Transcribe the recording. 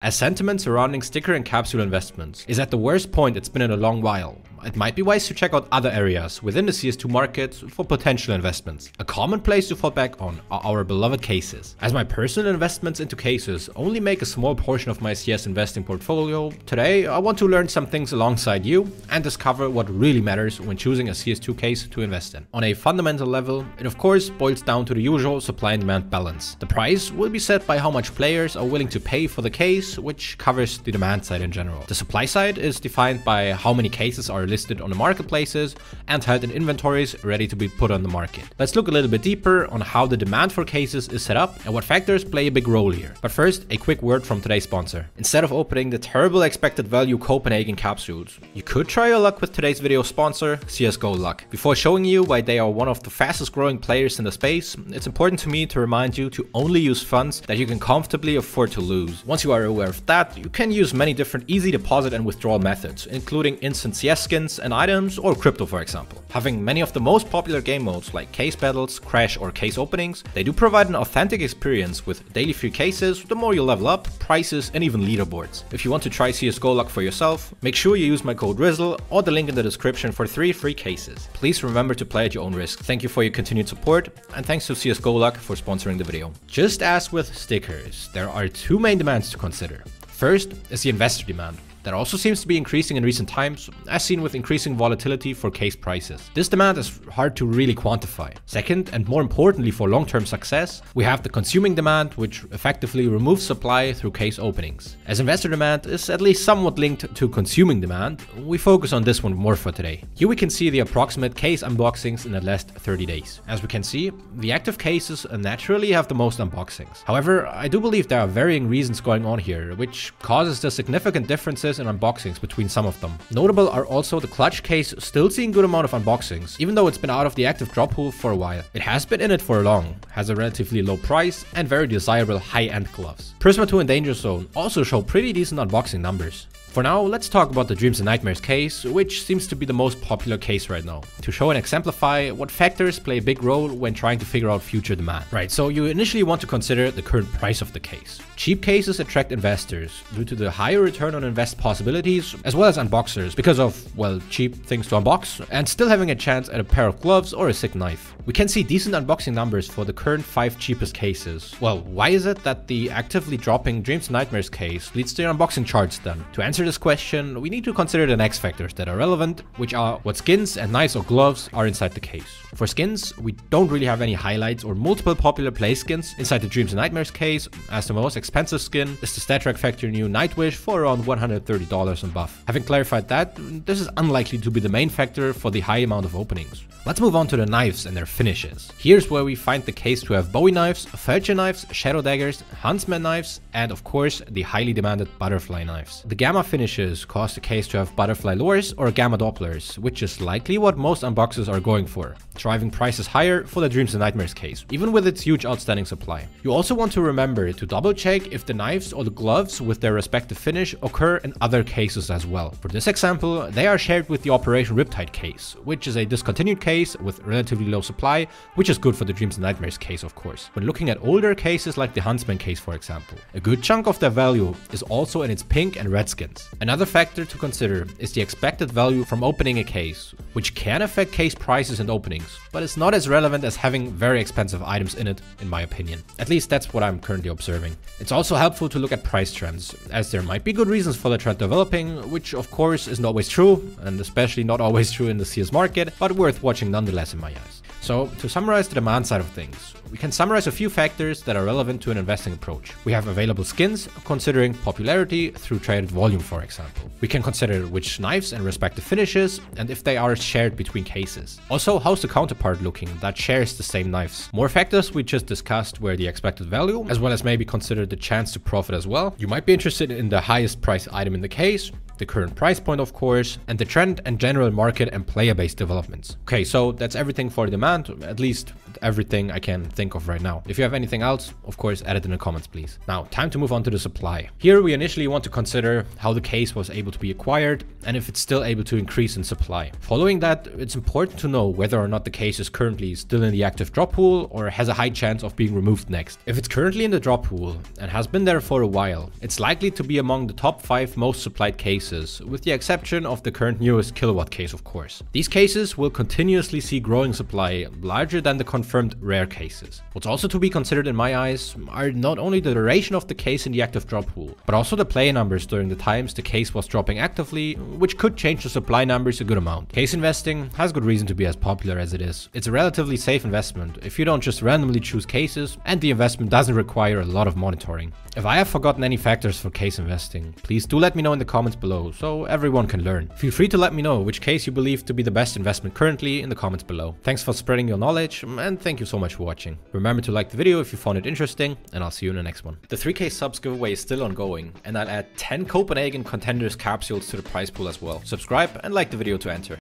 As sentiment surrounding sticker and capsule investments is at the worst point it's been in a long while, it might be wise to check out other areas within the CS2 market for potential investments. A common place to fall back on are our beloved cases. As my personal investments into cases only make a small portion of my CS investing portfolio, today I want to learn some things alongside you and discover what really matters when choosing a CS2 case to invest in. On a fundamental level, it of course boils down to the usual supply and demand balance. The price will be set by how much players are willing to pay for the case, which covers the demand side in general. The supply side is defined by how many cases are listed on the marketplaces and held in inventories ready to be put on the market. Let's look a little bit deeper on how the demand for cases is set up and what factors play a big role here. But first, a quick word from today's sponsor. Instead of opening the terrible expected value Copenhagen capsules, you could try your luck with today's video sponsor, CSGO Luck. Before showing you why they are one of the fastest growing players in the space, it's important to me to remind you to only use funds that you can comfortably afford to lose. Once you are aware of that, you can use many different easy deposit and withdrawal methods, including instant CS skins and items or crypto, for example. Having many of the most popular game modes like case battles, crash or case openings, they do provide an authentic experience with daily free cases. The more you level up, prices and even leaderboards. If you want to try CSGO Luck for yourself, make sure you use my code RIZZLE or the link in the description for 3 free cases. Please remember to play at your own risk. Thank you for your continued support and thanks to CSGO Luck for sponsoring the video. Just as with stickers, there are 2 main demands to consider. First is the investor demand. That also seems to be increasing in recent times, as seen with increasing volatility for case prices. This demand is hard to really quantify. Second, and more importantly for long-term success, we have the consuming demand, which effectively removes supply through case openings. As investor demand is at least somewhat linked to consuming demand, we focus on this one more for today. Here we can see the approximate case unboxings in the last 30 days. As we can see, the active cases naturally have the most unboxings. However, I do believe there are varying reasons going on here, which causes the significant differences in unboxings between some of them. Notable are also the clutch case still seeing good amount of unboxings, even though it's been out of the active drop pool for a while. It has been in it for long, has a relatively low price and very desirable high-end gloves. Prisma 2 and Danger Zone also show pretty decent unboxing numbers. For now, let's talk about the Dreams and Nightmares case, which seems to be the most popular case right now, to show and exemplify what factors play a big role when trying to figure out future demand. Right, so you initially want to consider the current price of the case. Cheap cases attract investors due to the higher return on invest possibilities, as well as unboxers because of, well, cheap things to unbox and still having a chance at a pair of gloves or a sick knife. We can see decent unboxing numbers for the current 5 cheapest cases. Well, why is it that the actively dropping Dreams and Nightmares case leads to unboxing charts then? To answer this question, we need to consider the next factors that are relevant, which are what skins and knives or gloves are inside the case. For skins, we don't really have any highlights or multiple popular play skins inside the Dreams and Nightmares case, as the most expensive skin is the StatTrak Factory new Nightwish for around $130 and buff. Having clarified that, this is unlikely to be the main factor for the high amount of openings. Let's move on to the knives and their finishes. Here's where we find the case to have Bowie knives, Felcher knives, Shadow daggers, Huntsman knives, and of course the highly demanded butterfly knives. The gamma finishes cause the case to have butterfly lures or gamma dopplers, which is likely what most unboxers are going for, driving prices higher for the Dreams and Nightmares case, even with its huge outstanding supply. You also want to remember to double check if the knives or the gloves with their respective finish occur in other cases as well. For this example, they are shared with the Operation Riptide case, which is a discontinued case with relatively low supply, which is good for the Dreams and Nightmares case of course. When looking at older cases like the Huntsman case for example, a good chunk of their value is also in its pink and red skins. Another factor to consider is the expected value from opening a case, which can affect case prices and openings, but it's not as relevant as having very expensive items in it, in my opinion. At least that's what I'm currently observing. It's also helpful to look at price trends, as there might be good reasons for the trend developing, which of course isn't always true, and especially not always true in the CS market, but worth watching nonetheless in my eyes. So, to summarize the demand side of things, we can summarize a few factors that are relevant to an investing approach. We have available skins, considering popularity through traded volume, for example. We can consider which knives and respective finishes, and if they are shared between cases. Also, how's the counterpart looking that shares the same knives? More factors we just discussed were the expected value, as well as maybe consider the chance to profit as well. You might be interested in the highest price item in the case, the current price point of course, and the trend and general market and player-based developments. Okay, so that's everything for demand, at least everything I can think of right now. If you have anything else, of course, add it in the comments, please. Now, time to move on to the supply. Here we initially want to consider how the case was able to be acquired and if it's still able to increase in supply. Following that, it's important to know whether or not the case is currently still in the active drop pool or has a high chance of being removed next. If it's currently in the drop pool and has been there for a while, it's likely to be among the top 5 most supplied cases, with the exception of the current newest kilowatt case, of course. These cases will continuously see growing supply, larger than the confirmed rare cases. What's also to be considered in my eyes are not only the duration of the case in the active drop pool, but also the play numbers during the times the case was dropping actively, which could change the supply numbers a good amount. Case investing has good reason to be as popular as it is. It's a relatively safe investment if you don't just randomly choose cases, and the investment doesn't require a lot of monitoring. If I have forgotten any factors for case investing, please do let me know in the comments below so everyone can learn. Feel free to let me know which case you believe to be the best investment currently in the comments below. Thanks for spreading your knowledge, and thank you so much for watching. Remember to like the video if you found it interesting, and I'll see you in the next one. The 3K subs giveaway is still ongoing, and I'll add 10 Copenhagen Contenders capsules to the prize pool as well. Subscribe and like the video to enter.